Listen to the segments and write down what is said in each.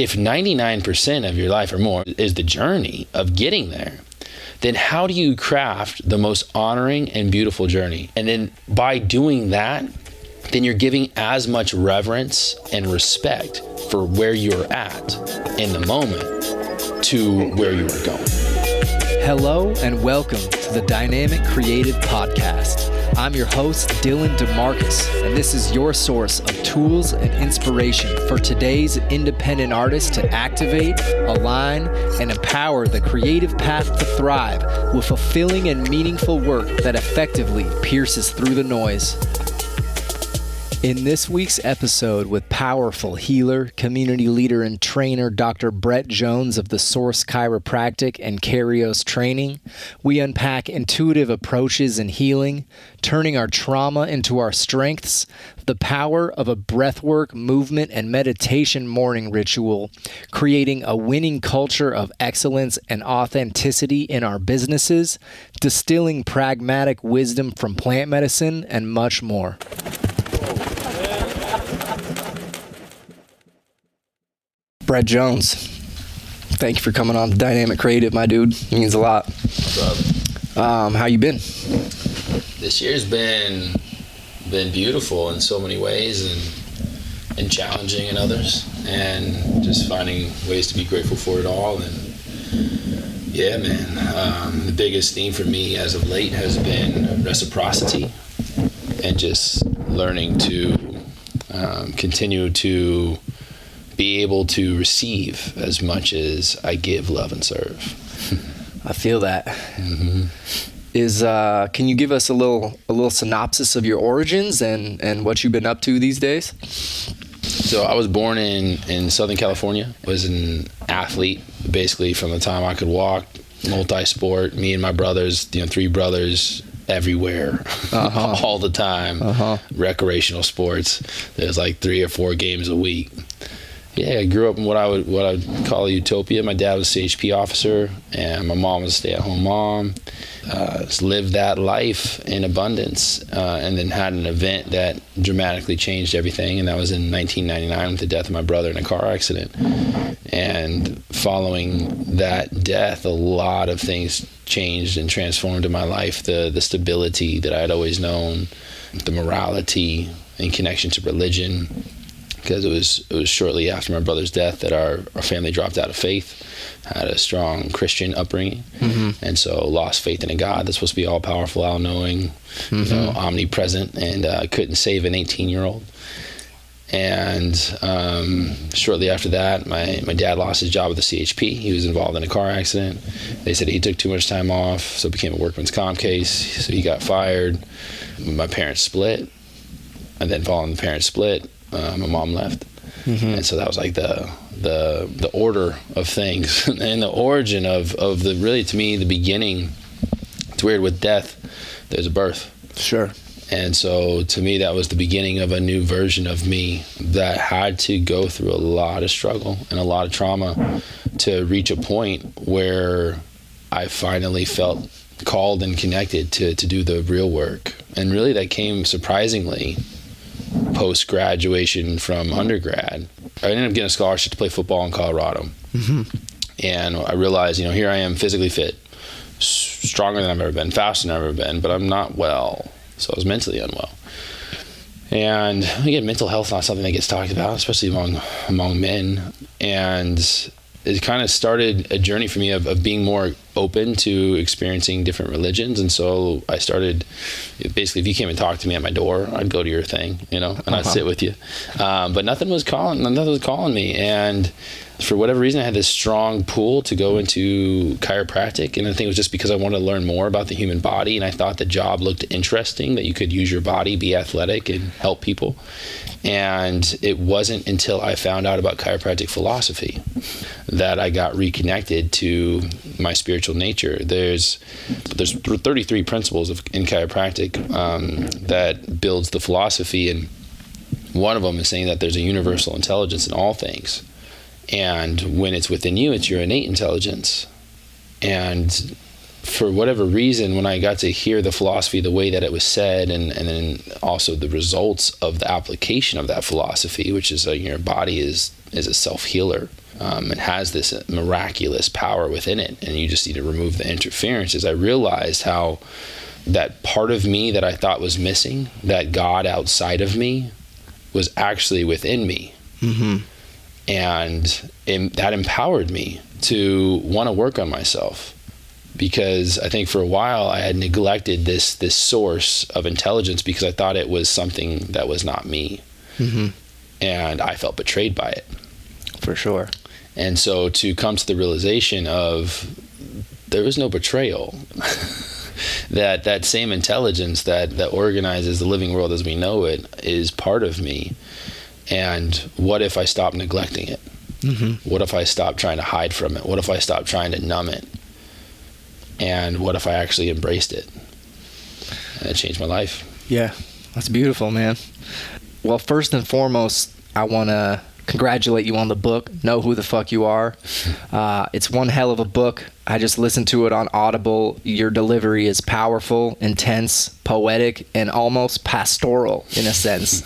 if 99% of your life or more is the journey of getting there, then how do you craft the most honoring and beautiful journey? And then by doing that, then you're giving as much reverence and respect for where you're at in the moment to where you are going. Hello and welcome to the Dynamic Creative Podcast. I'm your host, Dylan DeMarcus, and this is your source of tools and inspiration for today's independent artists to activate, align, and empower the creative path to thrive with fulfilling and meaningful work that effectively pierces through the noise. In this week's episode with powerful healer, community leader, and trainer Dr. Brett Jones of the Source Chiropractic and Karios Training, we unpack intuitive approaches in healing, turning our trauma into our strengths, the power of a breathwork, movement, and meditation morning ritual, creating a winning culture of excellence and authenticity in our businesses, distilling pragmatic wisdom from plant medicine, and much more. Brett Jones, thank you for coming on Dynamic Creative, my dude. It means a lot. What's up? How you been? This year's been beautiful in so many ways and challenging in others, and just finding ways to be grateful for it all. And yeah, man, the biggest theme for me as of late has been reciprocity and just learning to continue to be able to receive as much as I give, love, and serve. I feel that. Mm-hmm. Can you give us a little synopsis of your origins and what you've been up to these days? So I was born in Southern California, was an athlete basically from the time I could walk, multi-sport, me and my brothers, 3 brothers, everywhere, all the time, recreational sports. There's like 3 or 4 games a week. Yeah, I grew up in what I would call a utopia. My dad was a CHP officer, and my mom was a stay-at-home mom. Just lived that life in abundance, and then had an event that dramatically changed everything, and that was in 1999 with the death of my brother in a car accident. And following that death, a lot of things changed and transformed in my life. The stability that I had always known, the morality in connection to religion, because it was shortly after my brother's death that our family dropped out of faith, had a strong Christian upbringing, and so lost faith in a God that's supposed to be all-powerful, all-knowing, omnipresent, and couldn't save an 18-year-old. And shortly after that, my dad lost his job with the CHP. He was involved in a car accident. They said he took too much time off, so it became a workman's comp case, so he got fired. My parents split, and then following the parents split, my mom left. And so that was like the order of things and the origin of the, really to me, the beginning. It's weird, with death there's a birth. Sure. And so to me that was the beginning of a new version of me that had to go through a lot of struggle and a lot of trauma to reach a point where I finally felt called and connected to do the real work. And really that came surprisingly post-graduation from undergrad. I ended up getting a scholarship to play football in Colorado. And I realized, here I am, physically fit, stronger than I've ever been, faster than I've ever been, but I'm not well. So I was mentally unwell. And again, mental health is not something that gets talked about, especially among men. And it kind of started a journey for me of being more open to experiencing different religions. And so I started, basically, if you came and talked to me at my door, I'd go to your thing, and I'd sit with you. But nothing was calling me. And for whatever reason, I had this strong pull to go into chiropractic. And I think it was just because I wanted to learn more about the human body. And I thought the job looked interesting, that you could use your body, be athletic, and help people. And it wasn't until I found out about chiropractic philosophy that I got reconnected to my spiritual nature. There's 33 principles in chiropractic that builds the philosophy, and one of them is saying that there's a universal intelligence in all things. And when it's within you, it's your innate intelligence. And for whatever reason, when I got to hear the philosophy the way that it was said, and then also the results of the application of that philosophy, which is your body is a self-healer. It has this miraculous power within it, and you just need to remove the interference. I realized how that part of me that I thought was missing, that God outside of me, was actually within me. And that empowered me to want to work on myself, because I think for a while I had neglected this source of intelligence because I thought it was something that was not me. And I felt betrayed by it. For sure. And so to come to the realization of there is no betrayal, that same intelligence that organizes the living world as we know it is part of me. And what if I stop neglecting it? What if I stop trying to hide from it? What if I stop trying to numb it? And what if I actually embraced it? And it changed my life. Yeah, that's beautiful, man. Well, first and foremost, I want to congratulate you on the book, Know Who the Fuck You Are. It's one hell of a book. I just listened to it on Audible. Your delivery is powerful, intense, poetic, and almost pastoral in a sense.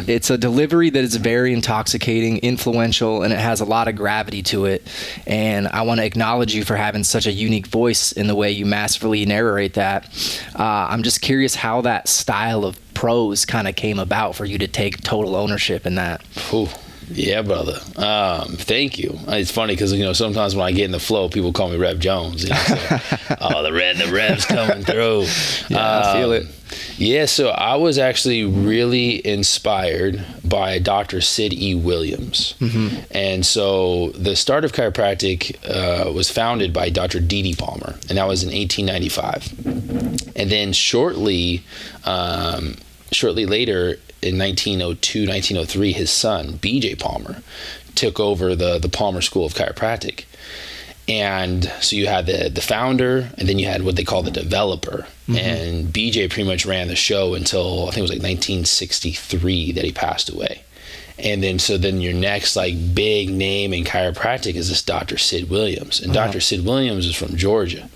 It's a delivery that is very intoxicating, influential, and it has a lot of gravity to it. And I want to acknowledge you for having such a unique voice in the way you masterfully narrate that. I'm just curious how that style of prose kind of came about for you to take total ownership in that. Ooh. Yeah, brother. Thank you. It's funny because, sometimes when I get in the flow, people call me Rev Jones. So, oh, the Rev's coming through. Yeah, I feel it. Yeah, so I was actually really inspired by Dr. Sid E. Williams. And so the start of chiropractic was founded by Dr. D.D. Palmer, and that was in 1895. And then shortly later, in 1902, 1903, his son, B.J. Palmer, took over the Palmer School of Chiropractic. And so you had the founder, and then you had what they call the developer. And B.J. pretty much ran the show until, I think it was like 1963 that he passed away. And then your next big name in chiropractic is this Dr. Sid Williams. And Dr. Sid Williams is from Georgia.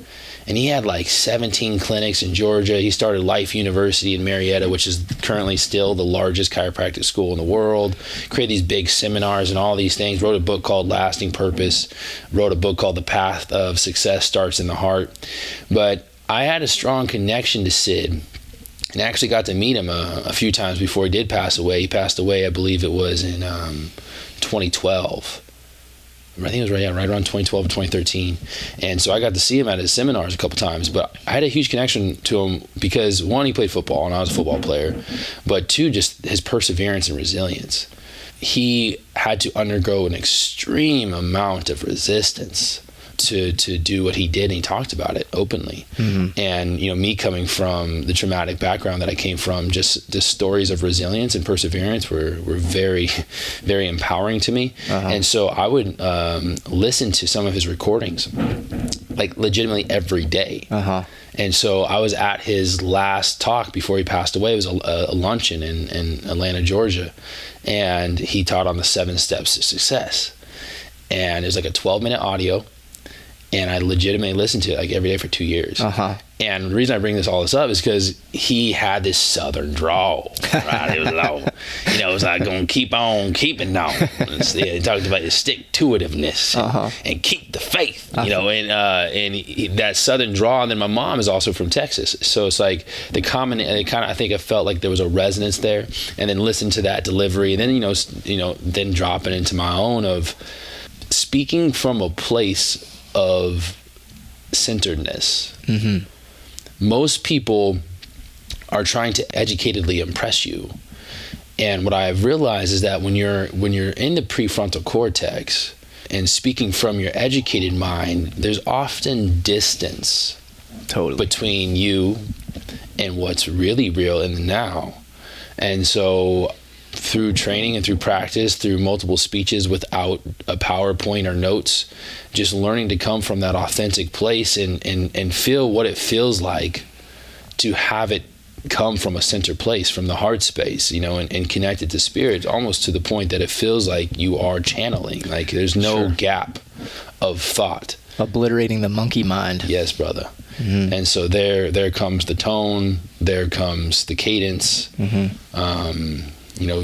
And he had 17 clinics in Georgia. He started Life University in Marietta, which is currently still the largest chiropractic school in the world. Created these big seminars and all these things. Wrote a book called Lasting Purpose. Wrote a book called The Path of Success Starts in the Heart. But I had a strong connection to Sid, and actually got to meet him a few times before he did pass away. He passed away, I believe it was in 2012. I think it was right around 2012 or 2013. And so I got to see him at his seminars a couple times, but I had a huge connection to him because, one, he played football and I was a football player, but two, just his perseverance and resilience. He had to undergo an extreme amount of resistance to do what he did, and he talked about it openly. And me coming from the traumatic background that I came from, just the stories of resilience and perseverance were very, very empowering to me. And so I would listen to some of his recordings legitimately every day. And so I was at his last talk before he passed away. It was a luncheon in Atlanta, Georgia, and he taught on the 7 steps to success. And it was a 12-minute audio. And I legitimately listened to it every day for 2 years. And the reason I bring all this up is because he had this southern drawl, right? It was it was gonna keep on keeping on. He talked about his stick-to-itiveness and keep the faith, and that southern drawl. And then my mom is also from Texas, so it's the common. And it kind of, I think I felt like there was a resonance there. And then listen to that delivery, and then then dropping into my own of speaking from a place of centeredness. Most people are trying to educatedly impress you, and what I've realized is that when you're in the prefrontal cortex and speaking from your educated mind, there's often distance between you and what's really real in the now. And so through training and through practice, through multiple speeches without a PowerPoint or notes, just learning to come from that authentic place and feel what it feels like to have it come from a center place, from the heart space, and connected to spirit, almost to the point that it feels like you are channeling. There's no gap of thought. Obliterating the monkey mind. Yes, brother. And so there comes the tone, there comes the cadence.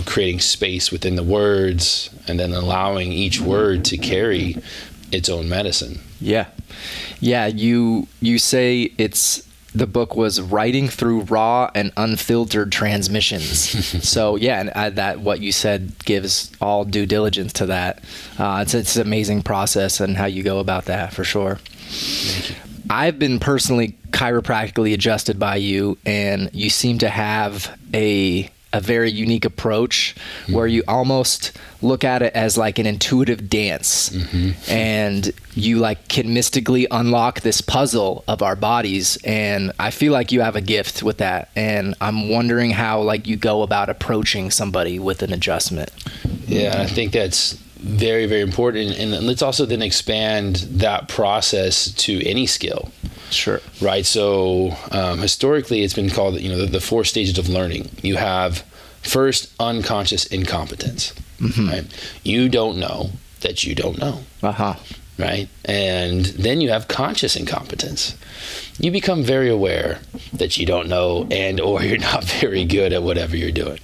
creating space within the words and then allowing each word to carry its own medicine. Yeah. You say the book was writing through raw and unfiltered transmissions. So yeah, and that what you said gives all due diligence to that. It's an amazing process and how you go about that, for sure. Thank you. I've been personally chiropractically adjusted by you, and you seem to have a very unique approach where you almost look at it as like an intuitive dance, and you like can mystically unlock this puzzle of our bodies. And I feel like you have a gift with that, and I'm wondering how like you go about approaching somebody with an adjustment. Yeah, I think that's very, very important. And let's also then expand that process to any skill. Sure. Right. So historically, it's been called, the 4 stages of learning. You have first unconscious incompetence. Right. You don't know that you don't know. Right. And then you have conscious incompetence. You become very aware that you don't know and or you're not very good at whatever you're doing.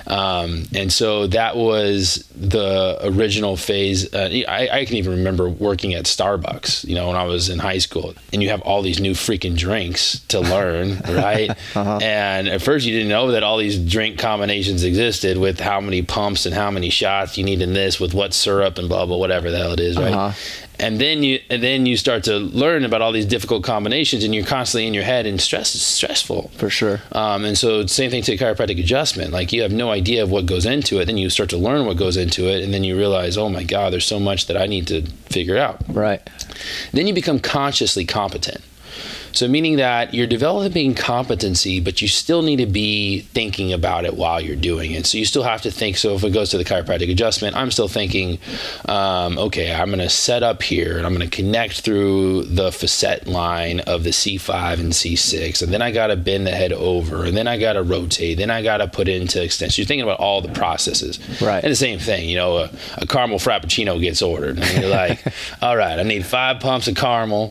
And so that was the original phase. I can even remember working at Starbucks, when I was in high school, and you have all these new freaking drinks to learn, right? And at first you didn't know that all these drink combinations existed with how many pumps and how many shots you need in this with what syrup and blah, blah, whatever the hell it is, right? And then you start to learn about all these difficult combinations, and you're constantly in your head, and stress is stressful. For sure. And so same thing to chiropractic adjustment. Like, you have no idea of what goes into it. Then you start to learn what goes into it, and then you realize, oh my God, there's so much that I need to figure out. Right. Then you become consciously competent. So meaning that you're developing competency, but you still need to be thinking about it while you're doing it. So you still have to think. So if it goes to the chiropractic adjustment, I'm still thinking, okay, I'm going to set up here and I'm going to connect through the facet line of the C5 and C6. And then I got to bend the head over, and then I got to rotate. Then I got to put it into extension. You're thinking about all the processes. Right. And the same thing, a caramel frappuccino gets ordered. And you're like, all right, I need 5 pumps of caramel.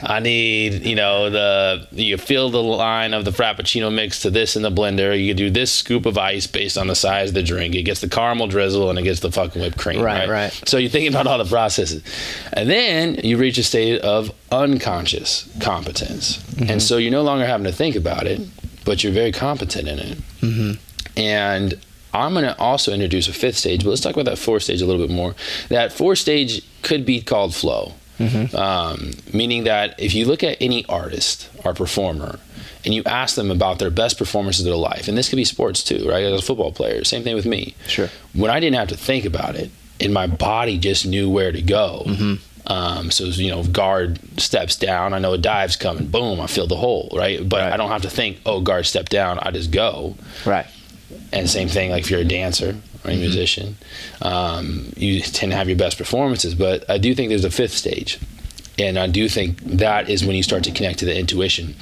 I need, you fill the line of the frappuccino mix to this in the blender. You do this scoop of ice based on the size of the drink. It gets the caramel drizzle and it gets the fucking whipped cream. Right. So you're thinking about all the processes, and then you reach a state of unconscious competence, and so you're no longer having to think about it, but you're very competent in it. And I'm going to also introduce a 5th stage, but let's talk about that 4th stage a little bit more. That 4th stage could be called flow. Meaning that if you look at any artist or performer and you ask them about their best performances of their life, and this could be sports too, right? As a football player, same thing with me. Sure. When I didn't have to think about it and my body just knew where to go. So, guard steps down, I know a dive's coming, boom, I feel the hole, right? But I don't have to think, oh, guard step down, I just go. Right. And same thing, like if you're a dancer or a musician, you tend to have your best performances. But I do think there's a 5th stage. And I do think that is when you start to connect to the intuition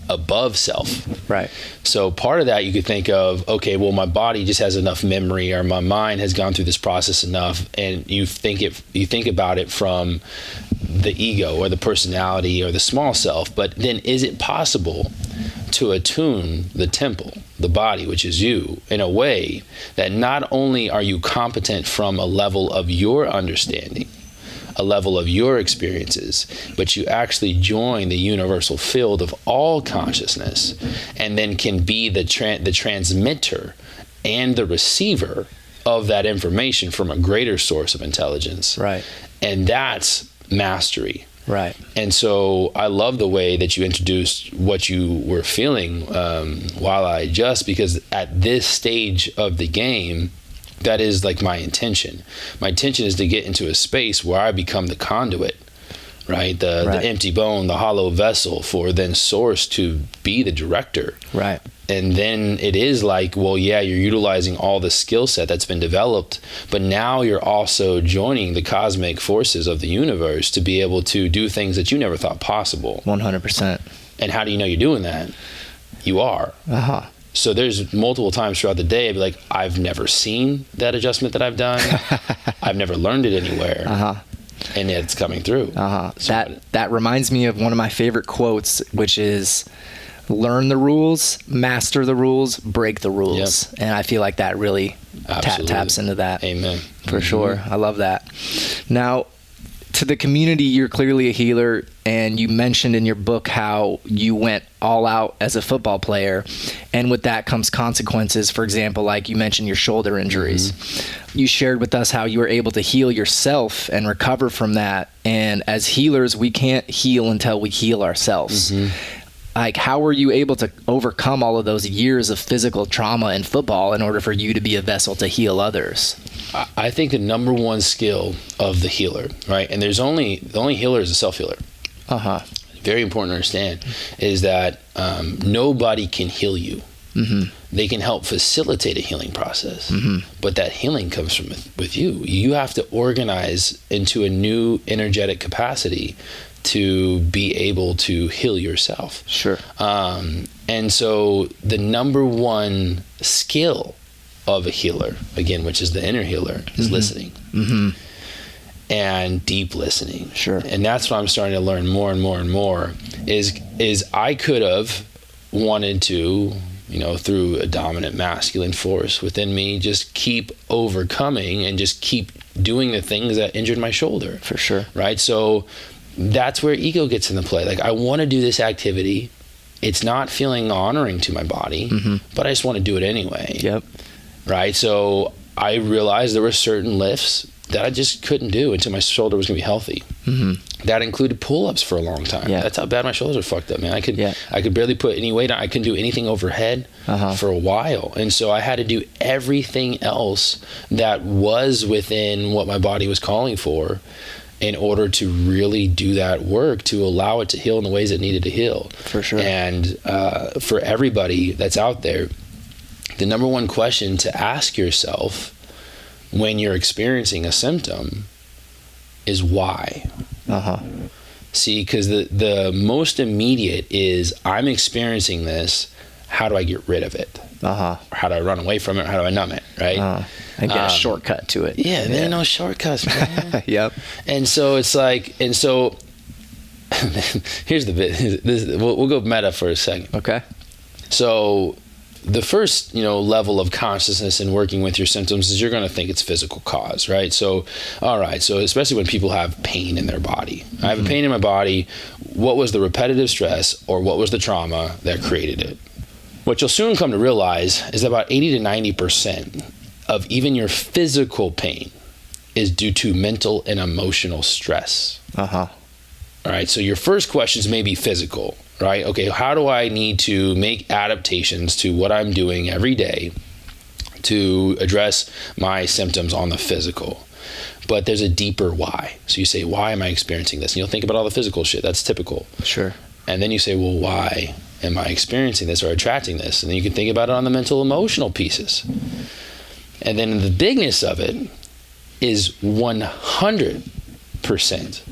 above self. Right. So part of that you could think of, okay, well, my body just has enough memory, or my mind has gone through this process enough, and you think about it from the ego or the personality or the small self. But then is it possible to attune the temple, the body, which is you, in a way that not only are you competent from a level of your understanding, a level of your experiences, but you actually join the universal field of all consciousness, and then can be the transmitter and the receiver of that information from a greater source of intelligence. Right. And that's mastery. Right. And so I love the way that you introduced what you were feeling while I adjust, because at this stage of the game, that is like my intention. My intention is to get into a space where I become the conduit, right? The empty bone, the hollow vessel for then source to be the director. Right. And then it is like, well, yeah, you're utilizing all the skill set that's been developed, but now you're also joining the cosmic forces of the universe to be able to do things that you never thought possible. 100%. And how do you know you're doing that? You are. So there's multiple times throughout the day I'd be like, I've never seen that adjustment that I've done. I've never learned it anywhere. And it's coming through. So that reminds me of one of my favorite quotes, which is, learn the rules, master the rules, break the rules. Yep. And I feel like that really taps into that. Amen. For sure. I love that. Now, to the community, you're clearly a healer, and you mentioned in your book how you went all out as a football player, and with that comes consequences. For example, like you mentioned your shoulder injuries. You shared with us how you were able to heal yourself and recover from that, and as healers, we can't heal until we heal ourselves. Like, how were you able to overcome all of those years of physical trauma in football in order for you to be a vessel to heal others? I think the number one skill of the healer, right? And the only healer is a self-healer. Very important to understand is that nobody can heal you. They can help facilitate a healing process, but that healing comes from with you. You have to organize into a new energetic capacity to be able to heal yourself. Sure. And so the number one skill of a healer, again, which is the inner healer, is listening. And deep listening. Sure. And that's what I'm starting to learn more and more and more is I could have wanted to, through a dominant masculine force within me, just keep overcoming and just keep doing the things that injured my shoulder. For sure. Right? So that's where ego gets into play. Like, I want to do this activity. It's not feeling honoring to my body, but I just want to do it anyway. Yep. Right? So I realized there were certain lifts that I just couldn't do until my shoulder was going to be healthy. That included pull-ups for a long time. That's how bad my shoulders are fucked up, man. I could barely put any weight on. I couldn't do anything overhead for a while. And so I had to do everything else that was within what my body was calling for in order to really do that work, to allow it to heal in the ways it needed to heal. For sure. And for everybody that's out there, the number one question to ask yourself when you're experiencing a symptom is why. See, because the most immediate is, I'm experiencing this, how do I get rid of it? Or how do I run away from it? How do I numb it, right? And get a shortcut to it. Yeah, there ain't no shortcuts, man. Yep. And so it's like, here's the bit. We'll go meta for a second. Okay. So the first, level of consciousness in working with your symptoms is you're going to think it's physical cause, right? So, all right. So especially when people have pain in their body. I have a pain in my body. What was the repetitive stress or what was the trauma that created it? What you'll soon come to realize is that about 80 to 90% of even your physical pain is due to mental and emotional stress. All right. So your first questions may be physical. Right? Okay, how do I need to make adaptations to what I'm doing every day to address my symptoms on the physical? But there's a deeper why. So you say, why am I experiencing this? And you'll think about all the physical shit. That's typical. Sure. And then you say, well, why am I experiencing this or attracting this? And then you can think about it on the mental, emotional pieces. And then the bigness of it is 100%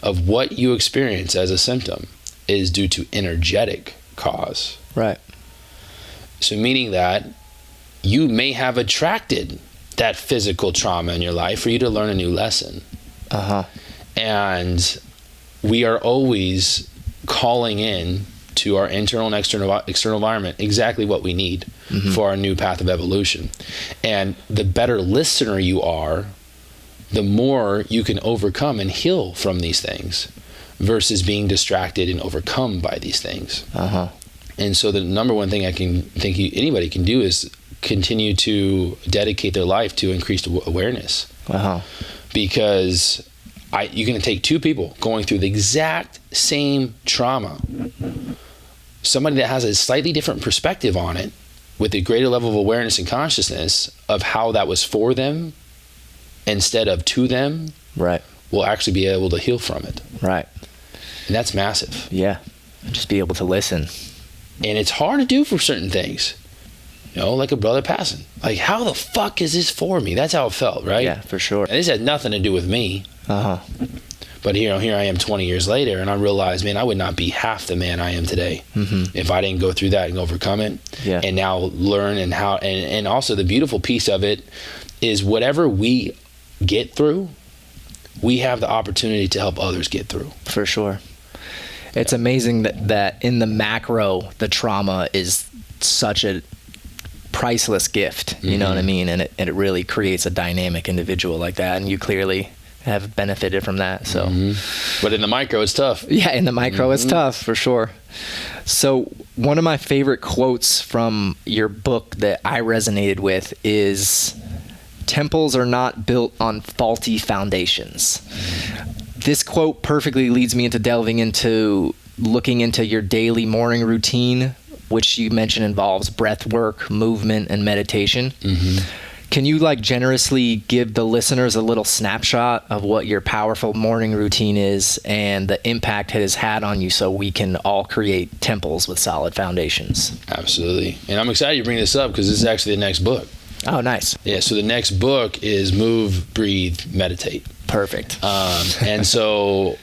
of what you experience as a symptom is due to energetic cause. Right. So meaning that you may have attracted that physical trauma in your life for you to learn a new lesson. And we are always calling in to our internal and external environment exactly what we need for our new path of evolution. And the better listener you are, the more you can overcome and heal from these things versus being distracted and overcome by these things. And so the number one thing I can think anybody can do is continue to dedicate their life to increased awareness. Because you're going to take two people going through the exact same trauma, somebody that has a slightly different perspective on it with a greater level of awareness and consciousness of how that was for them instead of to them, right, will actually be able to heal from it. Right. And that's massive. Yeah. Just be able to listen. And it's hard to do for certain things. Like a brother passing. Like, how the fuck is this for me? That's how it felt, right? Yeah, for sure. And this had nothing to do with me. But here I am 20 years later, and I realized, man, I would not be half the man I am today if I didn't go through that and overcome it. Yeah. And now learn and also the beautiful piece of it is whatever we get through, we have the opportunity to help others get through. For sure. It's amazing that in the macro, the trauma is such a priceless gift, you know what I mean? And it really creates a dynamic individual like that. And you clearly have benefited from that. So, But in the micro, it's tough. Yeah, in the micro, it's tough for sure. So one of my favorite quotes from your book that I resonated with is, "Temples are not built on faulty foundations." This quote perfectly leads me into delving into looking into your daily morning routine, which you mentioned involves breath work, movement, and meditation. Can you generously give the listeners a little snapshot of what your powerful morning routine is and the impact it has had on you so we can all create temples with solid foundations? Absolutely. And I'm excited you bring this up because this is actually the next book. Oh, nice. Yeah, so the next book is Move, Breathe, Meditate. Perfect. And so,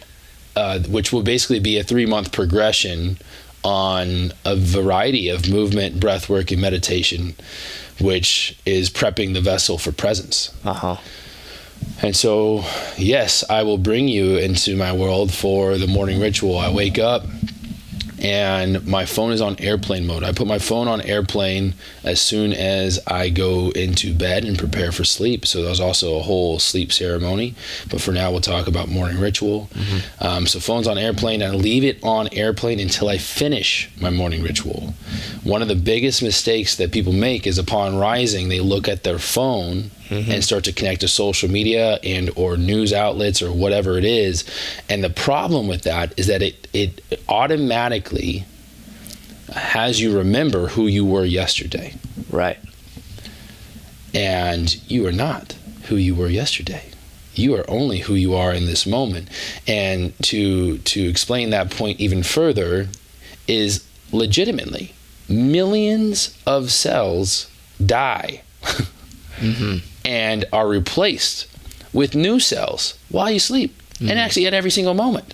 which will basically be a 3-month progression on a variety of movement, breath work, and meditation, which is prepping the vessel for presence. And so, yes, I will bring you into my world for the morning ritual. I wake up and my phone is on airplane mode. I put my phone on airplane as soon as I go into bed and prepare for sleep. So there's also a whole sleep ceremony. But for now, we'll talk about morning ritual. So phone's on airplane, and I leave it on airplane until I finish my morning ritual. One of the biggest mistakes that people make is upon rising, they look at their phone and start to connect to social media and or news outlets or whatever it is. And the problem with that is that it automatically has you remember who you were yesterday. Right. And you are not who you were yesterday. You are only who you are in this moment. And to explain that point even further is legitimately millions of cells die and are replaced with new cells while you sleep, and actually at every single moment.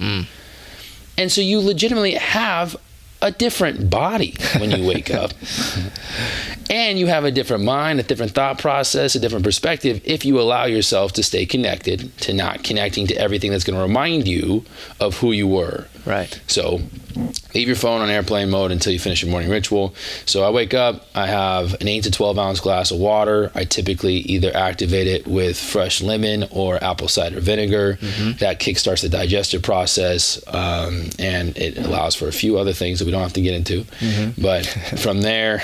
And so you legitimately have a different body when you wake up. And you have a different mind, a different thought process, a different perspective if you allow yourself to stay connected to not connecting to everything that's going to remind you of who you were. Right. So leave your phone on airplane mode until you finish your morning ritual. So I wake up, I have an 8 to 12 ounce glass of water. I typically either activate it with fresh lemon or apple cider vinegar. That kickstarts the digestive process, and it allows for a few other things that we don't have to get into. But from there,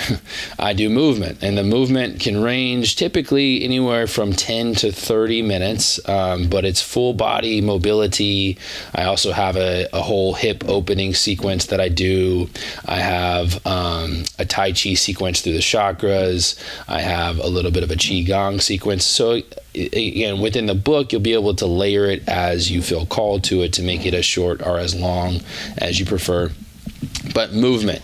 I do movement, and the movement can range typically anywhere from 10 to 30 minutes, but it's full body mobility. I also have a whole hip opening sequence that I do. I have a Tai Chi sequence through the chakras. I have a little bit of a Qigong sequence. So again, within the book, you'll be able to layer it as you feel called to it to make it as short or as long as you prefer. But movement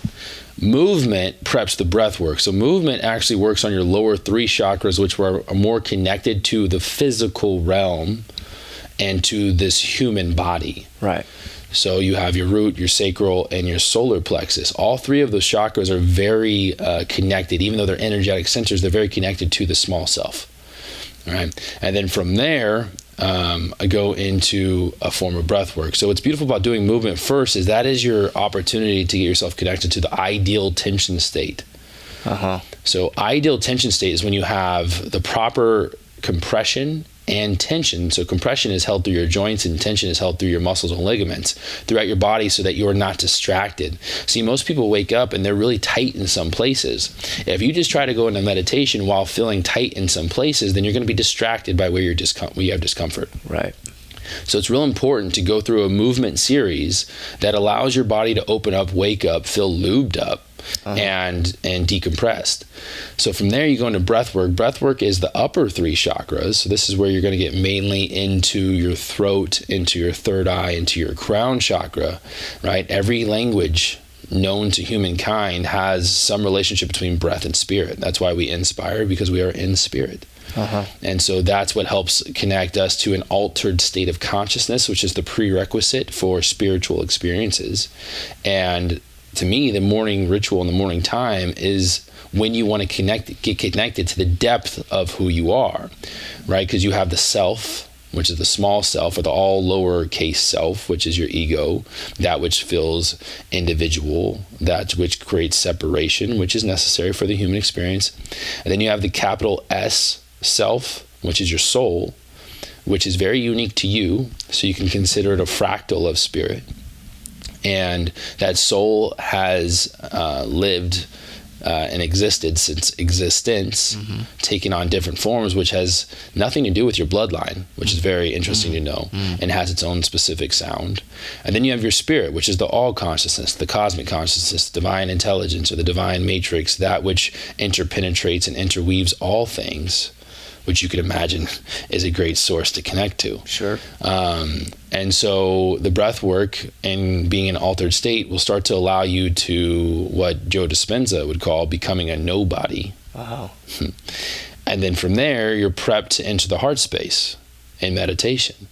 preps the breath work. So movement actually works on your lower 3 chakras, which are more connected to the physical realm and to this human body. Right. So you have your root, your sacral, and your solar plexus. All 3 of those chakras are very connected. Even though they're energetic centers, they're very connected to the small self. All right. And then from there, I go into a form of breath work. So what's beautiful about doing movement first is that is your opportunity to get yourself connected to the ideal tension state. So ideal tension state is when you have the proper compression and tension. So compression is held through your joints, and tension is held through your muscles and ligaments throughout your body so that you're not distracted. See, most people wake up and they're really tight in some places. If you just try to go into meditation while feeling tight in some places, then you're going to be distracted by where you have discomfort. Right. So it's real important to go through a movement series that allows your body to open up, wake up, feel lubed up, and decompressed. So from there, you go into breath work. Breath work is the upper 3 chakras. So this is where you're going to get mainly into your throat, into your third eye, into your crown chakra, right? Every language known to humankind has some relationship between breath and spirit. That's why we inspire, because we are in spirit. And so that's what helps connect us to an altered state of consciousness, which is the prerequisite for spiritual experiences. And to me, the morning ritual in the morning time is when you want to get connected to the depth of who you are, right? Because you have the self, which is the small self, or the all lowercase self, which is your ego, that which feels individual, that which creates separation, which is necessary for the human experience. And then you have the capital S self, which is your soul, which is very unique to you, so you can consider it a fractal of spirit. And that soul has lived and existed since existence, taking on different forms, which has nothing to do with your bloodline, which is very interesting to know, and has its own specific sound. And then you have your spirit, which is the all consciousness, the cosmic consciousness, divine intelligence, or the divine matrix, that which interpenetrates and interweaves all things, which you could imagine is a great source to connect to. Sure. And so the breath work and being in an altered state will start to allow you to what Joe Dispenza would call becoming a nobody. Wow. And then from there, you're prepped to enter the heart space in meditation.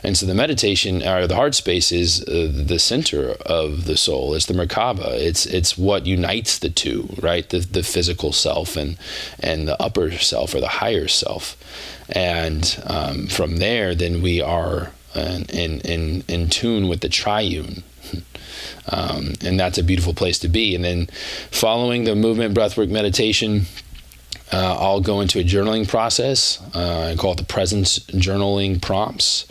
And so the meditation, or the heart space, is the center of the soul. It's the Merkaba. It's what unites the two, right? The physical self and the upper self, or the higher self. And from there, then we are in tune with the triune. And that's a beautiful place to be. And then following the movement, breathwork, meditation, I'll go into a journaling process. I call it the presence journaling prompts,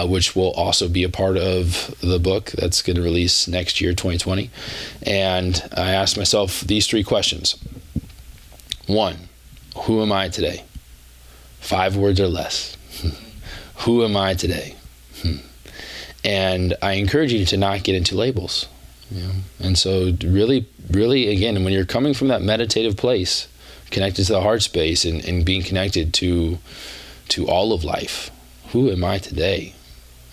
which will also be a part of the book that's going to release next year, 2020. And I asked myself these 3 questions. 1, who am I today? 5 words or less. Who am I today? And I encourage you to not get into labels. And so really, again, when you're coming from that meditative place, connected to the heart space and being connected to all of life, who am I today?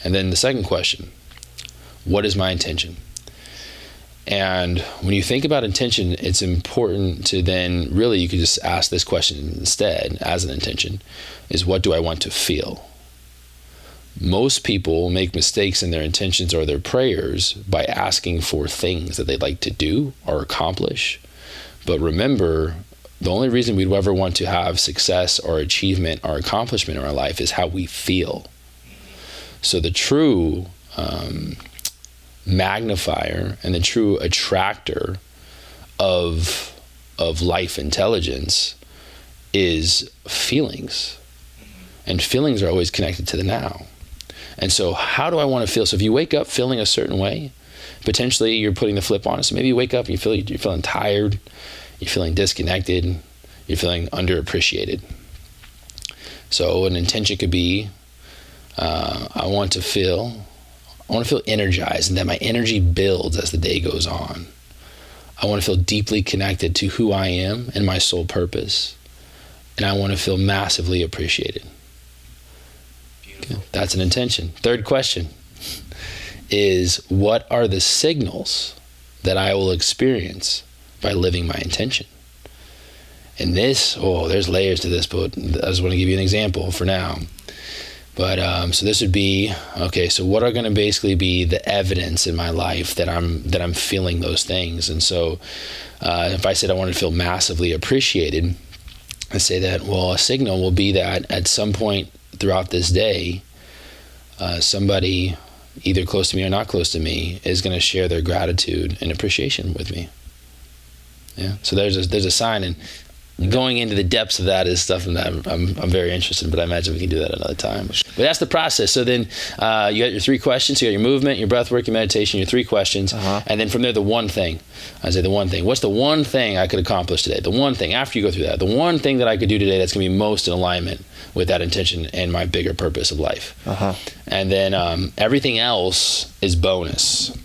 And then the second question, what is my intention? And when you think about intention, it's important to then really, you could just ask this question instead as an intention, is what do I want to feel? Most people make mistakes in their intentions or their prayers by asking for things that they'd like to do or accomplish. But remember, the only reason we'd ever want to have success or achievement or accomplishment in our life is how we feel. So the true magnifier and the true attractor of life intelligence is feelings. And feelings are always connected to the now. And so how do I want to feel? So if you wake up feeling a certain way, potentially you're putting the flip on it. So maybe you wake up and you're feeling tired, you're feeling disconnected, you're feeling underappreciated. So an intention could be, I want to feel energized, and that my energy builds as the day goes on. I want to feel deeply connected to who I am and my soul purpose. And I want to feel massively appreciated. Okay, that's an intention. Third question is, what are the signals that I will experience by living my intention? And this, there's layers to this, but I just want to give you an example for now. But so this would be, okay, so what are going to basically be the evidence in my life that I'm feeling those things? And so if I said I want to feel massively appreciated, I say that, well, a signal will be that at some point throughout this day, somebody either close to me or not close to me is going to share their gratitude and appreciation with me. Yeah. So there's a sign, and going into the depths of that is stuff that I'm very interested in, but I imagine we can do that another time. But that's the process. So then you got your 3 questions. You got your movement, your breath work, your meditation, your 3 questions. And then from there, the one thing. I say the one thing. What's the one thing I could accomplish today? The one thing, after you go through that, the one thing that I could do today that's going to be most in alignment with that intention and my bigger purpose of life. And then everything else is bonus,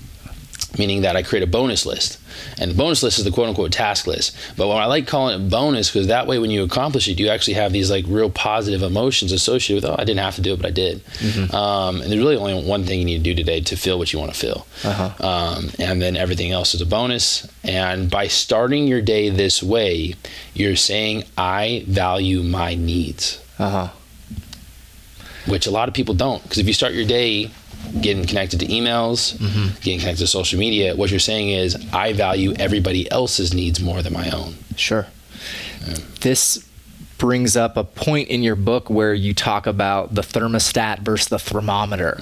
meaning that I create a bonus list. And the bonus list is the quote-unquote task list. But what I like calling it bonus, because that way when you accomplish it, you actually have these like real positive emotions associated with, I didn't have to do it, but I did. And there's really only one thing you need to do today to feel what you want to feel. And then everything else is a bonus. And by starting your day this way, you're saying, I value my needs. Which a lot of people don't. Because if you start your day getting connected to emails, getting connected to social media, what you're saying is, I value everybody else's needs more than my own. Sure. This brings up a point in your book where you talk about the thermostat versus the thermometer.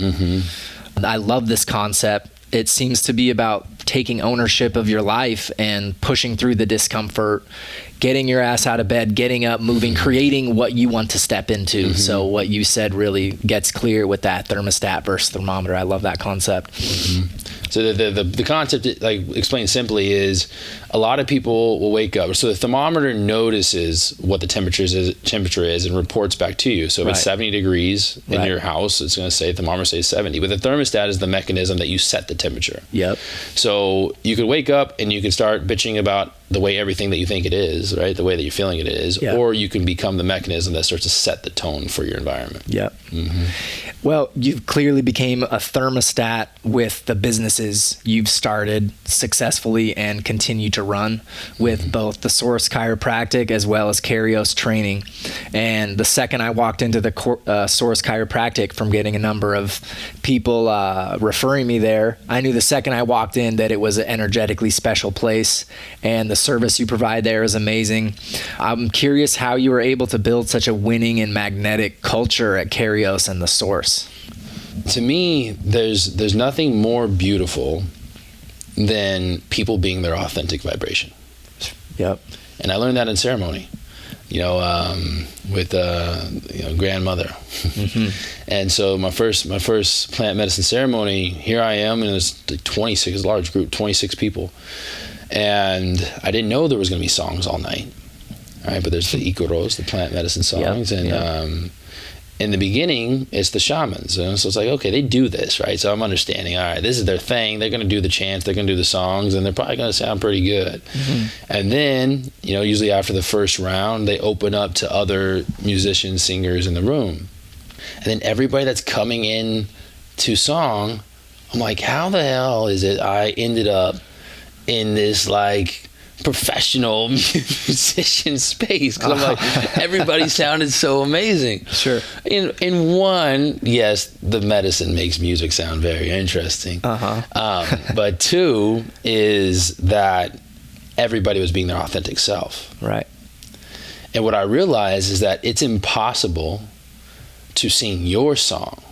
I love this concept. It seems to be about taking ownership of your life and pushing through the discomfort, getting your ass out of bed, getting up, moving, creating what you want to step into. So what you said really gets clear with that thermostat versus thermometer. I love that concept. So the concept, like explained simply, is a lot of people will wake up. So the thermometer notices what the temperature is and reports back to you. So if it's 70 degrees in your house, it's going to say thermometer says 70. But the thermostat is the mechanism that you set the temperature. Yep. So you could wake up and you can start bitching about the way everything that you think it is, right? The way that you're feeling it is, or you can become the mechanism that starts to set the tone for your environment. Yep. Well, you've clearly became a thermostat with the businesses you've started successfully and continue to run with both the Source Chiropractic as well as Karios Training. And the second I walked into the Source Chiropractic from getting a number of people referring me there, I knew the second I walked in that it was an energetically special place, and the service you provide there is amazing. I'm curious how you were able to build such a winning and magnetic culture at Karios and the Source. To me, there's nothing more beautiful than people being their authentic vibration. Yep. And I learned that in ceremony, with grandmother. And so my first plant medicine ceremony, here I am, and it's 26, a large group, 26 people. And I didn't know there was going to be songs all night. All right, but there's the Ikoros, the plant medicine songs, and in the beginning, it's the shamans. So it's like, okay, they do this, right? So I'm understanding, all right, this is their thing. They're going to do the chants, they're going to do the songs, and they're probably going to sound pretty good. And then, usually after the first round, they open up to other musicians, singers in the room. And then everybody that's coming in to song, I'm like, how the hell is it I ended up in this, like, professional musician space? Because I'm like, everybody sounded so amazing. Sure. In one, yes, the medicine makes music sound very interesting. But two is that everybody was being their authentic self. Right. And what I realized is that it's impossible to sing your song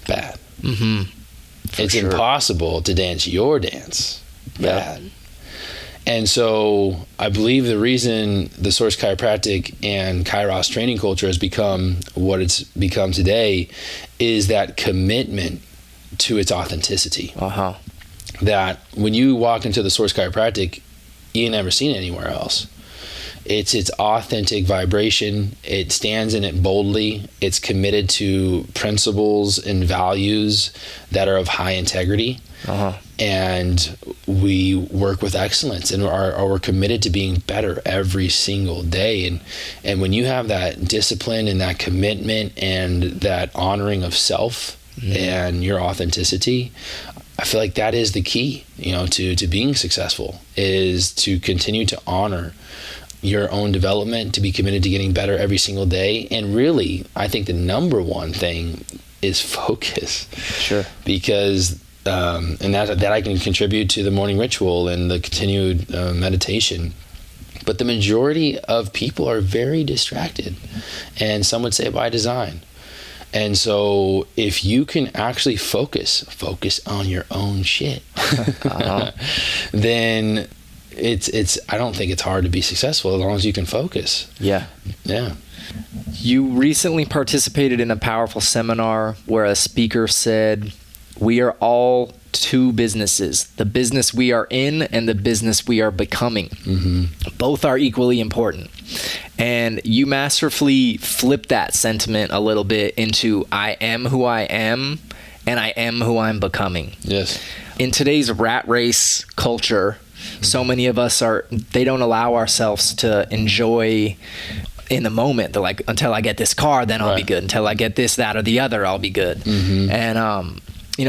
bad. It's impossible to dance your dance bad. And so I believe the reason the Source Chiropractic and Kairos training culture has become what it's become today is that commitment to its authenticity. That when you walk into the Source Chiropractic, you ain't never seen it anywhere else. It's its authentic vibration. It stands in it boldly. It's committed to principles and values that are of high integrity. And we work with excellence, and we're committed to being better every single day. And when you have that discipline and that commitment and that honoring of self and your authenticity, I feel like that is the key, to being successful, is to continue to honor your own development, to be committed to getting better every single day. And really, I think the number one thing is focus. Sure. Because and that I can contribute to the morning ritual and the continued meditation. But the majority of people are very distracted, and some would say by design. And so if you can actually focus on your own shit, then it's I don't think it's hard to be successful as long as you can focus. Yeah. You recently participated in a powerful seminar where a speaker said, we are all two businesses, the business we are in and the business we are becoming. Both are equally important. And you masterfully flipped that sentiment a little bit into I am who I am and I am who I'm becoming. Yes. In today's rat race culture, so many of us they don't allow ourselves to enjoy in the moment. They're like, until I get this car, then I'll be good. Until I get this, that, or the other, I'll be good. And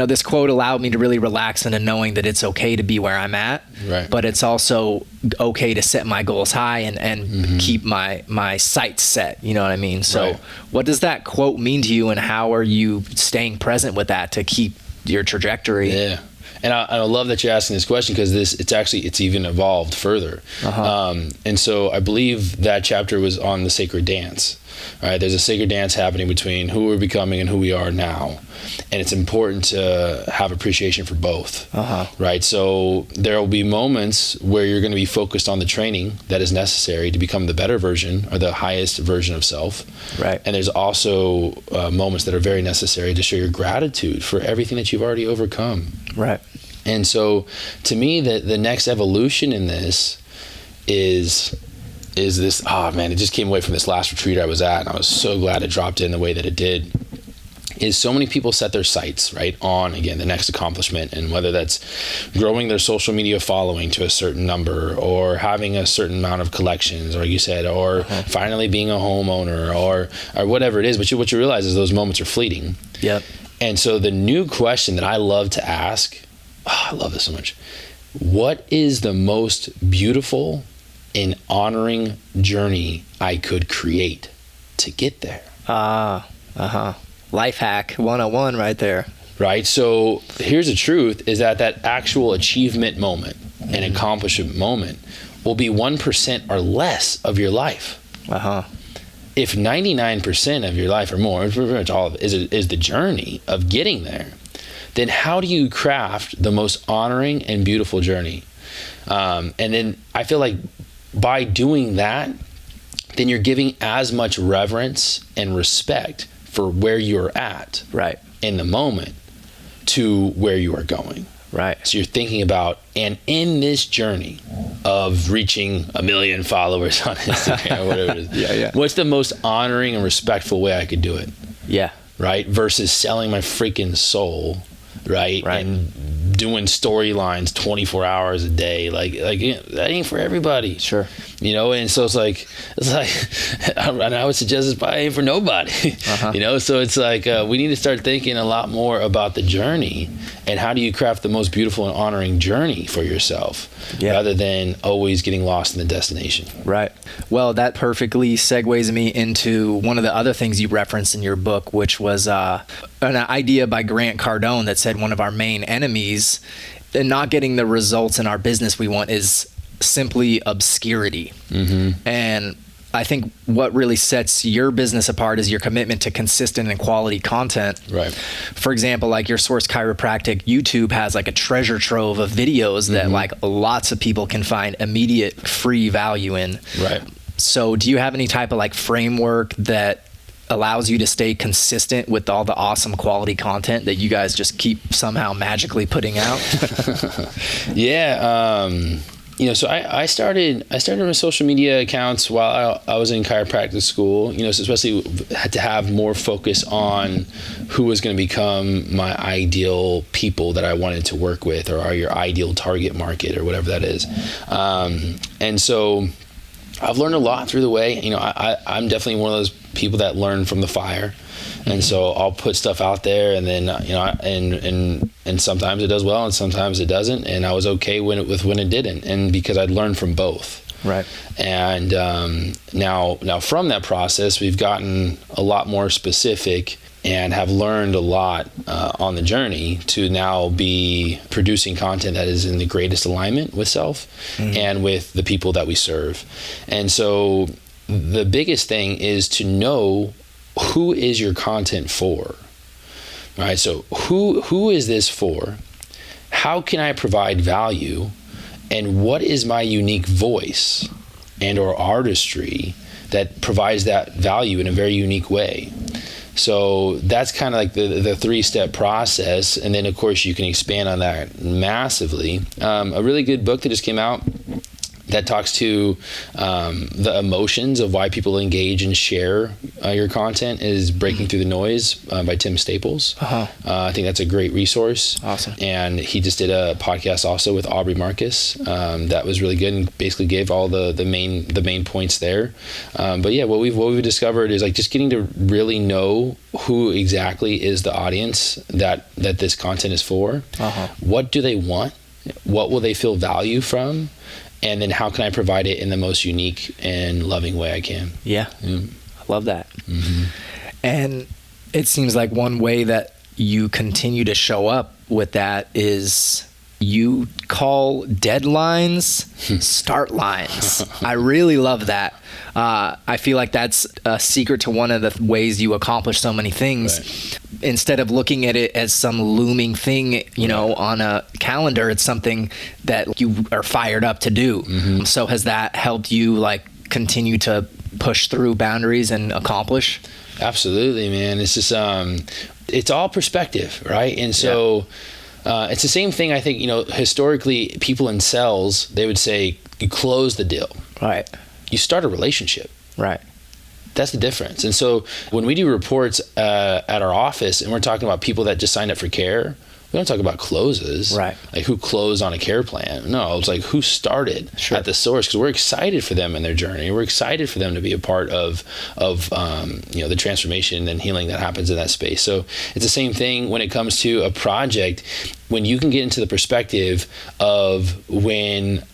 this quote allowed me to really relax into knowing that it's okay to be where I'm at, but it's also okay to set my goals high and keep my sights set. You know what I mean? So what does that quote mean to you, and how are you staying present with that to keep your trajectory? Yeah. And I love that you're asking this question, because it's even evolved further. And so I believe that chapter was on the sacred dance. Right? There's a sacred dance happening between who we're becoming and who we are now. And it's important to have appreciation for both. Right? So there will be moments where you're going to be focused on the training that is necessary to become the better version or the highest version of self. Right. And there's also moments that are very necessary to show your gratitude for everything that you've already overcome. Right. And so to me, the next evolution in this is this, oh man, it just came away from this last retreat I was at, and I was so glad it dropped in the way that it did, is so many people set their sights, right, on, again, the next accomplishment, and whether that's growing their social media following to a certain number, or having a certain amount of collections, or like you said, or finally being a homeowner, or whatever it is. But what you realize is those moments are fleeting. Yep. And so the new question that I love to ask, I love this so much, what is the most beautiful and honoring journey I could create to get there? Life hack 101 right there. Right? So here's the truth, is that actual achievement moment and accomplishment moment will be 1% or less of your life. If 99% of your life or more, pretty much all of it, is the journey of getting there, then how do you craft the most honoring and beautiful journey? And then I feel like by doing that, then you're giving as much reverence and respect for where you're at in the moment to where you are going. Right. So you're thinking about, and in this journey of reaching 1 million followers on Instagram, or whatever it is, what's the most honoring and respectful way I could do it? Yeah. Right? Versus selling my freaking soul, right? And doing storylines 24 hours a day, like you know, that ain't for everybody. Sure. You know, and so it's like, and I would suggest it's probably ain't for nobody. You know, so it's like we need to start thinking a lot more about the journey and how do you craft the most beautiful and honoring journey for yourself, rather than always getting lost in the destination. Right. Well, that perfectly segues me into one of the other things you referenced in your book, which was an idea by Grant Cardone that said one of our main enemies in not getting the results in our business we want is simply obscurity. And I think what really sets your business apart is your commitment to consistent and quality content. Right. For example, like your Source Chiropractic YouTube has like a treasure trove of videos that like lots of people can find immediate free value in. Right. So do you have any type of like framework that allows you to stay consistent with all the awesome quality content that you guys just keep somehow magically putting out? You know, so I started my social media accounts while I was in chiropractic school, you know, so especially had to have more focus on who was going to become my ideal people that I wanted to work with, or your ideal target market, or whatever that is. And so I've learned a lot through the way. You know, I'm definitely one of those people that learn from the fire. And so I'll put stuff out there, and then you know, and sometimes it does well, and sometimes it doesn't. And I was okay when it didn't, and because I'd learned from both. Right. And now from that process, we've gotten a lot more specific and have learned a lot on the journey to now be producing content that is in the greatest alignment with self and with the people that we serve. And so the biggest thing is to know who is your content for, right? So who is this for? How can I provide value? And what is my unique voice and or artistry that provides that value in a very unique way? So that's kind of like the 3-step process. And then of course you can expand on that massively. A really good book that just came out that talks to the emotions of why people engage and share your content is Breaking Through the Noise by Tim Staples. I think that's a great resource. Awesome. And he just did a podcast also with Aubrey Marcus that was really good and basically gave all the main points there. But yeah, what we've discovered is like just getting to really know who exactly is the audience that this content is for. What do they want? What will they feel value from? And then how can I provide it in the most unique and loving way I can? Yeah. I love that. And it seems like one way that you continue to show up with that is You call deadlines start lines. I really love that. I feel like that's a secret to one of the ways you accomplish so many things. Right. Instead of looking at it as some looming thing, on a calendar, it's something that you are fired up to do. Mm-hmm. So has that helped you like continue to push through boundaries and accomplish? Absolutely, man. It's just, it's all perspective, right? And so it's the same thing. I think, historically people in sales, they would say you close the deal. Right. You start a relationship. Right. That's the difference. And so when we do reports at our office and we're talking about people that just signed up for care, we don't talk about closes, right? Like who closed on a care plan. No, it's like who started at the source, because we're excited for them in their journey. We're excited for them to be a part of the transformation and healing that happens in that space. So it's the same thing when it comes to a project. When you can get into the perspective of when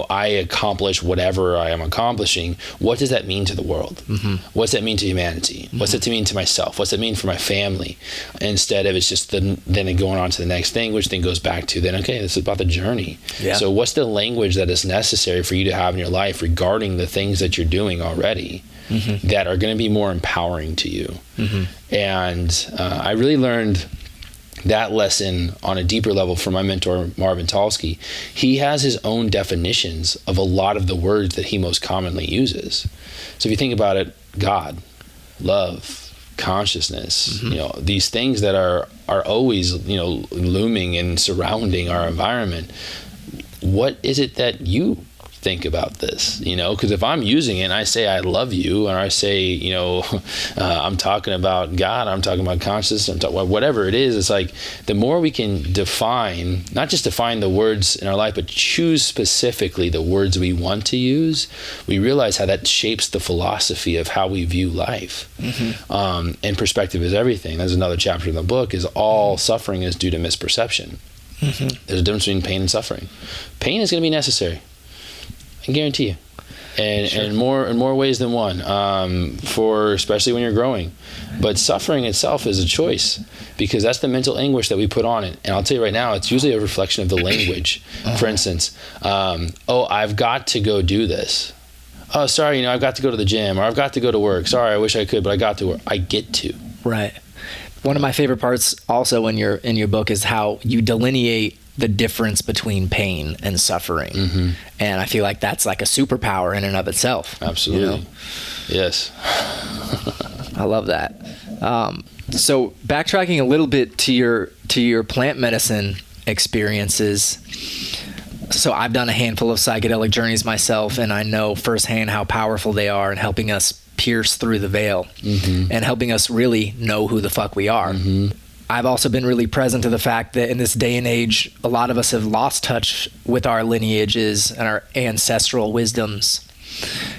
I accomplish whatever I am accomplishing, what does that mean to the world? Mm-hmm. What's that mean to humanity? Mm-hmm. What's that mean to myself? What's that mean for my family? Instead of it's just then going on to the next thing, which then goes back to then, okay, this is about the journey. Yeah. So what's the language that is necessary for you to have in your life regarding the things that you're doing already mm-hmm. that are going to be more empowering to you? Mm-hmm. And I really learned that lesson on a deeper level from my mentor, Marvin Talski. He has his own definitions of a lot of the words that he most commonly uses. So if you think about it, God, love, consciousness, mm-hmm. These things that are always, looming and surrounding our environment. What is it that you think about this? Because if I'm using it and I say I love you, and I say I'm talking about God, I'm talking about consciousness, whatever it is, it's like the more we can define, not just define the words in our life, but choose specifically the words we want to use, we realize how that shapes the philosophy of how we view life. Mm-hmm. And perspective is everything. There's another chapter in the book, is all suffering is due to misperception. Mm-hmm. There's a difference between pain and suffering. Pain is going to be necessary, I guarantee you, and more ways than one, for especially when you're growing. But suffering itself is a choice, because that's the mental anguish that we put on it. And I'll tell you right now, it's usually a reflection of the language. For instance, I've got to go do this. Oh, sorry, I've got to go to the gym, or I've got to go to work. Sorry, I wish I could, but I got to work. I get to. Right. One of my favorite parts also in your book is how you delineate the difference between pain and suffering. Mm-hmm. And I feel like that's like a superpower in and of itself. Absolutely. Yes. I love that. So backtracking a little bit to your plant medicine experiences. So I've done a handful of psychedelic journeys myself, and I know firsthand how powerful they are in helping us pierce through the veil mm-hmm. and helping us really know who the fuck we are. Mm-hmm. I've also been really present to the fact that in this day and age, a lot of us have lost touch with our lineages and our ancestral wisdoms.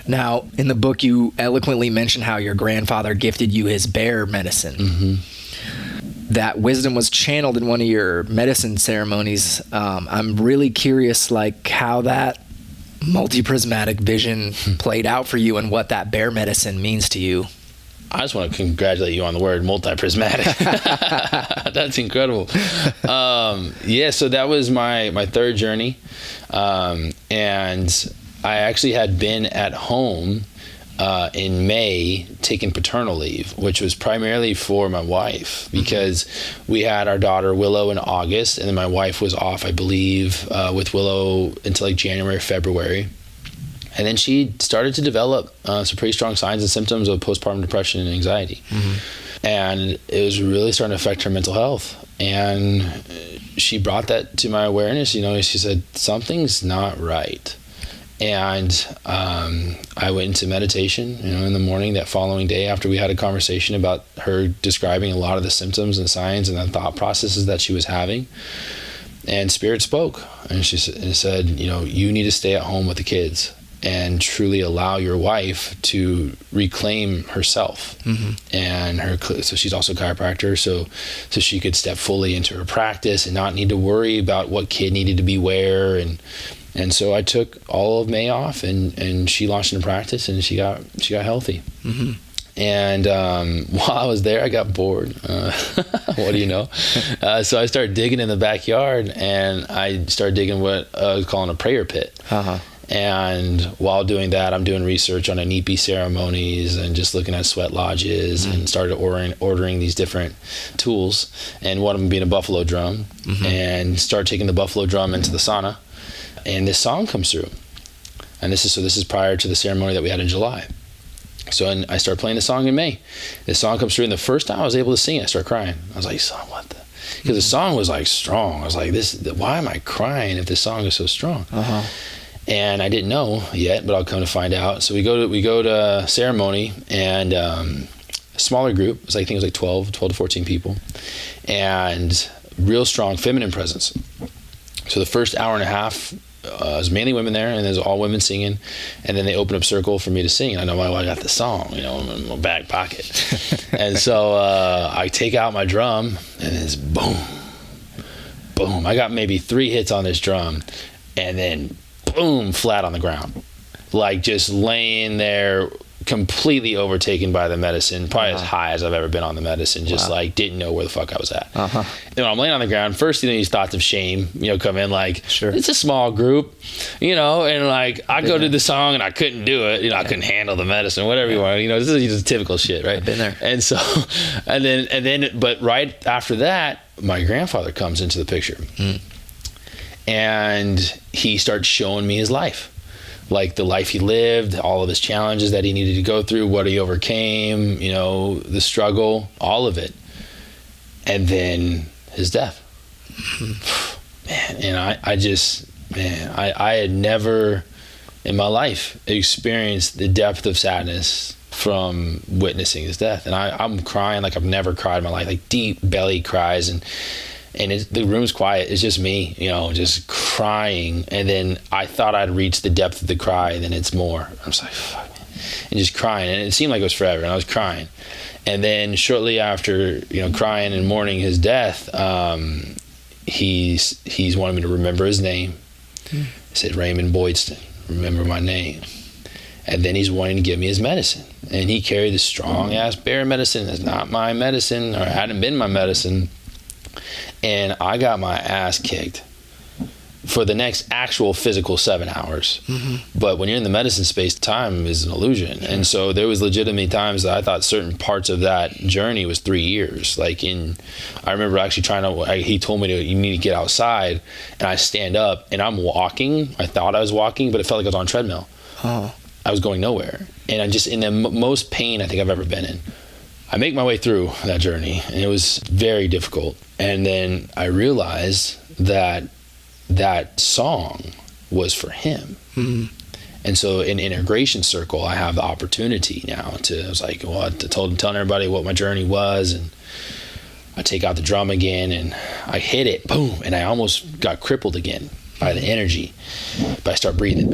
Now, in the book, you eloquently mention how your grandfather gifted you his bear medicine. Mm-hmm. That wisdom was channeled in one of your medicine ceremonies. I'm really curious, how that multi-prismatic vision played out for you and what that bear medicine means to you. I just want to congratulate you on the word multi-prismatic. That's incredible. So that was my third journey. And I actually had been at home in May taking paternal leave, which was primarily for my wife, because we had our daughter Willow in August, and then my wife was off, I believe, with Willow until January or February. And then she started to develop some pretty strong signs and symptoms of postpartum depression and anxiety. Mm-hmm. And it was really starting to affect her mental health. And she brought that to my awareness. She said, something's not right. And I went into meditation, in the morning that following day after we had a conversation about her describing a lot of the symptoms and signs and the thought processes that she was having. And Spirit spoke. And she said, you need to stay at home with the kids and truly allow your wife to reclaim herself. Mm-hmm. And so she's also a chiropractor, so she could step fully into her practice and not need to worry about what kid needed to be where. And so I took all of May off, and she launched into practice, and she got healthy. Mm-hmm. And while I was there, I got bored. What do you know? So I started digging in the backyard, and I started digging what I was calling a prayer pit. And while doing that, I'm doing research on Inipi ceremonies and just looking at sweat lodges, and started ordering these different tools. And one of them being a buffalo drum, and start taking the buffalo drum into the sauna. And this song comes through. And this is prior to the ceremony that we had in July. So I started playing the song in May. This song comes through, and the first time I was able to sing it, I started crying. I was like, son, what the? Because the song was like strong. I was like, why am I crying if this song is so strong? And I didn't know yet, but I'll come to find out. So we go to ceremony, and a smaller group. I think it was like 12 to 14 people, and real strong feminine presence. So the first hour and a half, it was mainly women there, and there's all women singing, and then they open up circle for me to sing. And I know, well, I got the song, in my back pocket. And so I take out my drum, and it's boom, boom. I got maybe 3 hits on this drum, and then boom, flat on the ground, like just laying there, completely overtaken by the medicine, probably as high as I've ever been on the medicine, just like didn't know where the fuck I was at. And when I'm laying on the ground, first these thoughts of shame, come in, like, it's a small group, and like I go to the song and I couldn't do it, I couldn't handle the medicine, whatever you want, this is just typical shit, right? I've been there. And so, and then, but right after that, my grandfather comes into the picture, and he starts showing me his life. Like the life he lived, all of his challenges that he needed to go through, what he overcame, the struggle, all of it. And then his death. Man, and I had never in my life experienced the depth of sadness from witnessing his death. And I'm crying like I've never cried in my life, like deep belly cries, and the room's quiet. It's just me, just crying. And then I thought I'd reached the depth of the cry, and then it's more. I was like, fuck, man. And just crying. And it seemed like it was forever, and I was crying. And then shortly after, crying and mourning his death, he's wanted me to remember his name. He said, Raymond Boydston, remember my name. And then he's wanting to give me his medicine. And he carried this strong-ass bear medicine. It's not my medicine, or hadn't been my medicine. And I got my ass kicked for the next actual physical 7 hours. But when you're in the medicine space, time is an illusion. And so there was legitimately times that I thought certain parts of that journey was 3 years. I remember actually he told me you need to get outside, and I stand up and I'm walking. I thought I was walking, but it felt like I was on a treadmill. I was going nowhere. And I'm just in the most pain I think I've ever been in. I make my way through that journey, and it was very difficult. And then I realized that song was for him. And so in Integration Circle, I have the opportunity now I was like, well, telling everybody what my journey was, and I take out the drum again, and I hit it, boom, and I almost got crippled again by the energy. But I start breathing.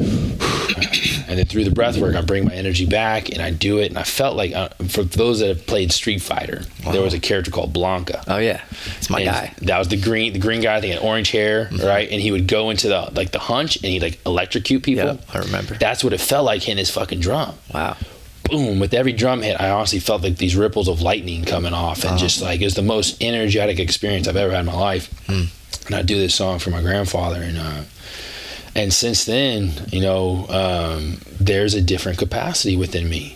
And then through the breath work, I bring my energy back, and I do it. And I felt like, for those that have played Street Fighter, there was a character called Blanca. Oh yeah, it's my guy. That was the green guy. I think had orange hair, right? And he would go into the hunch, and he'd electrocute people. Yeah, I remember. That's what it felt like hitting his fucking drum. Wow. Boom! With every drum hit, I honestly felt like these ripples of lightning coming off, and just it was the most energetic experience I've ever had in my life. And I do this song for my grandfather, and since then, there's a different capacity within me.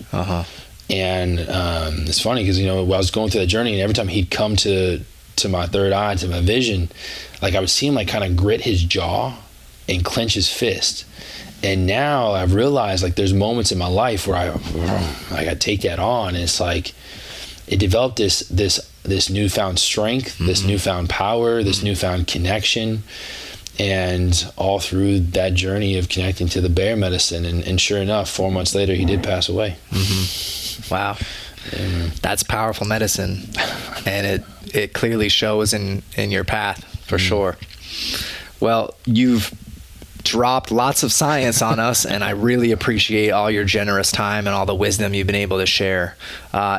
And it's funny because, while I was going through that journey, and every time he'd come to my third eye, to my vision, I would see him kind of grit his jaw and clench his fist. And now I've realized there's moments in my life where I take that on, and it's it developed this newfound strength, this newfound power, this newfound connection. And all through that journey of connecting to the bear medicine, and sure enough, 4 months later, he did pass away. Wow. That's powerful medicine, and it clearly shows in your path, for sure. Well, you've dropped lots of science on us, and I really appreciate all your generous time and all the wisdom you've been able to share.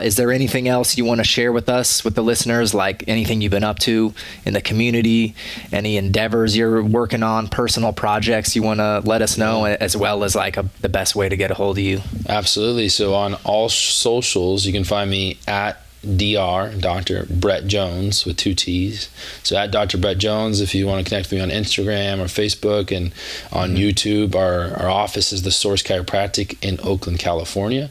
Is there anything else you want to share with us, with the listeners, like anything you've been up to in the community, any endeavors you're working on, personal projects you want to let us know, as well as like the best way to get a hold of you? Absolutely. So on all socials, you can find me at Dr. Brett Jones with 2 T's. So at Dr. Brett Jones, if you want to connect with me on Instagram or Facebook, and on YouTube, our office is the Source Chiropractic in Oakland, California.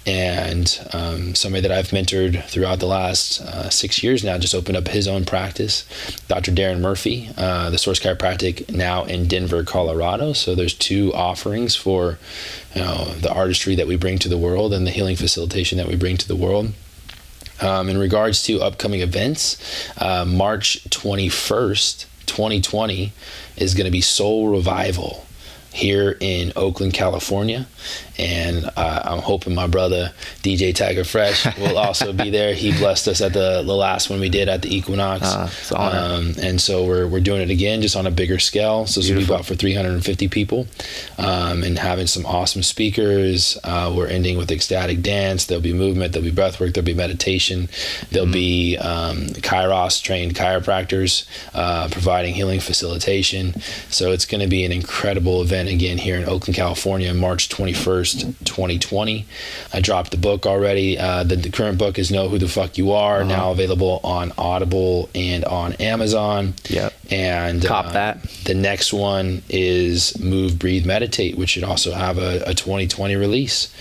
And somebody that I've mentored throughout the last 6 years now just opened up his own practice, Dr. Darren Murphy, the Source Chiropractic, now in Denver, Colorado. So there's 2 offerings for the artistry that we bring to the world and the healing facilitation that we bring to the world. In regards to upcoming events, March 21st, 2020 is going to be Soul Revival here in Oakland, California. And I'm hoping my brother, DJ Tiger Fresh, will also be there. He blessed us at the last one we did at the Equinox. It's an honor. And so we're doing it again, just on a bigger scale. So this will be about for 350 people, and having some awesome speakers. We're ending with ecstatic dance. There'll be movement. There'll be breathwork. There'll be meditation. There'll be Kairos trained chiropractors providing healing facilitation. So it's going to be an incredible event again here in Oakland, California, March 21st, 2020. I dropped the book already. The current book is Know Who the Fuck You Are, now available on Audible and on Amazon. Yep. And cop that. The next one is Move, Breathe, Meditate, which should also have a 2020 release.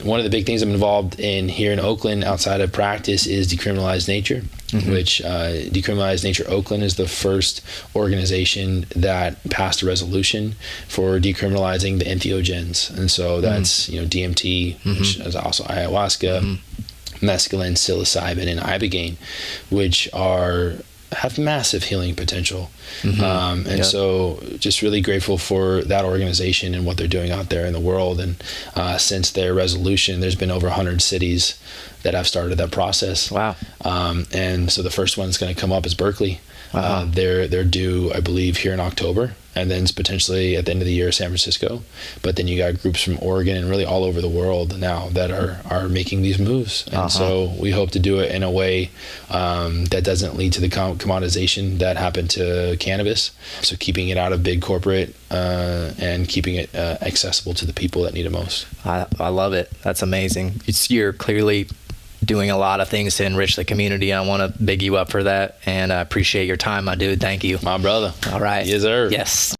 One of the big things I'm involved in here in Oakland outside of practice is Decriminalized Nature, which Decriminalized Nature Oakland is the first organization that passed a resolution for decriminalizing the entheogens. And so that's DMT, which is also ayahuasca, mescaline, psilocybin, and ibogaine, which have massive healing potential. So just really grateful for that organization and what they're doing out there in the world. And since their resolution, there's been over 100 cities that have started that process. Wow. And so the first one that's going to come up is Berkeley. They're due, I believe, here in October, and then potentially at the end of the year, San Francisco. But then you got groups from Oregon and really all over the world now that are making these moves. And so we hope to do it in a way that doesn't lead to the commoditization that happened to cannabis. So keeping it out of big corporate and keeping it accessible to the people that need it most. I love it. That's amazing. You're clearly doing a lot of things to enrich the community. I want to big you up for that, and I appreciate your time, my dude. Thank you. My brother. All right. Yes, sir. Yes.